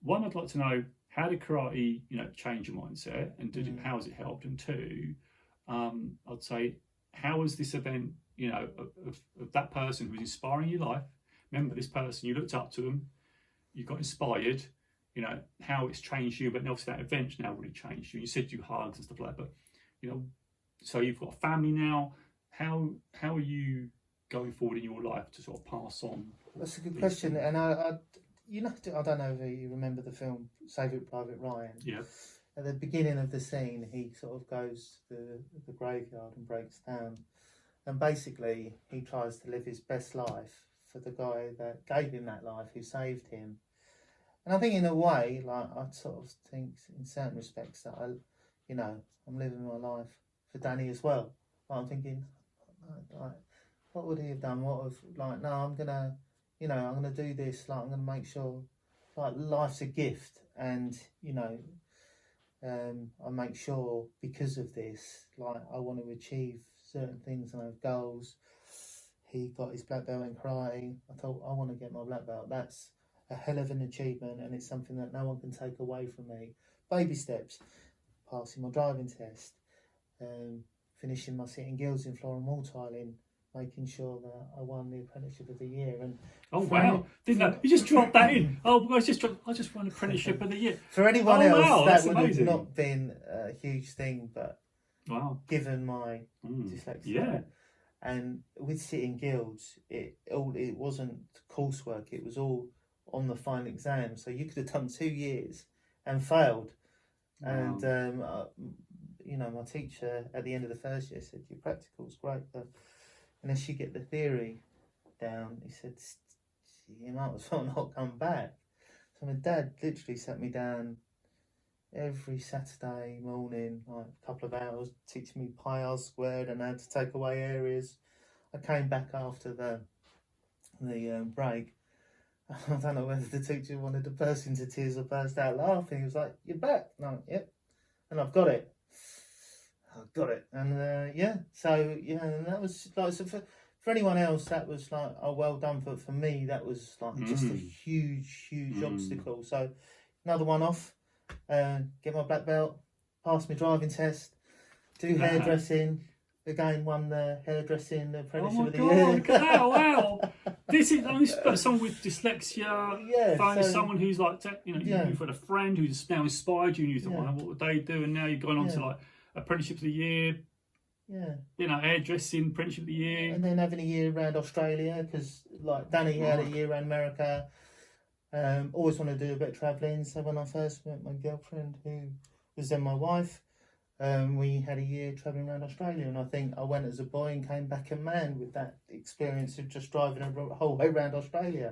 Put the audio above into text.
one, I'd like to know, how did karate, change your mindset, and how has it helped? And two, I'd say, how was this event, of that person who was inspiring your life? Remember this person, you looked up to them, you got inspired, how it's changed you, but obviously that event now really changed you. You said you hugged and stuff like that, but, so you've got a family now. How are you going forward in your life to sort of pass on? That's a good question. And I don't know if you remember the film Saving Private Ryan. Yeah. At the beginning of the scene, he sort of goes to the graveyard and breaks down. And basically, he tries to live his best life for the guy that gave him that life, who saved him. And I think in a way, like, I sort of think in certain respects that I'm living my life for Danny as well. Like, I'm thinking, like, what would he have done? I'm gonna do this. Like, I'm gonna make sure, like, life's a gift, and I make sure because of this, like, I want to achieve certain things and I have goals. He got his black belt in karate. I thought, I want to get my black belt. That's a hell of an achievement, and it's something that no one can take away from me. Baby steps: passing my driving test, finishing my sitting guilds in floor and wall tiling, making sure that I won the apprenticeship of the year. And wow, didn't know, you just dropped that in. I just won apprenticeship of the year. For anyone else, wow, that would amazing. have not been a huge thing, but wow, given my dyslexia. Yeah. And with sitting guilds, it wasn't coursework, it was all on the final exam. So you could have done 2 years and failed. Wow. And my teacher at the end of the first year said, your practical's great, but unless you get the theory down, he said, you might as well not come back. So my dad literally sat me down every Saturday morning, like a couple of hours, teaching me pi r squared and how to take away areas. I came back after the break. I don't know whether the teacher wanted to burst into tears or burst out laughing. He was like, "You're back?" No, yep. And I've got it. And and that was like, so for anyone else, that was like, oh, well done. But for me, that was like just a huge obstacle. So another one off. Get my black belt, pass my driving test, do hairdressing. Again, won the hairdressing apprenticeship of the year. Wow! This is someone with dyslexia. Yeah, someone who's like, you've got a friend who's now inspired you, and you thought, what would they do? And now you've gone on to like apprenticeship of the year. Yeah. Hairdressing apprenticeship of the year, and then having a year around Australia, because like Danny had a year around America. Always wanted to do a bit of travelling. So when I first met my girlfriend, who was then my wife, we had a year travelling around Australia. And I think I went as a boy and came back a man with that experience of just driving a whole way around Australia.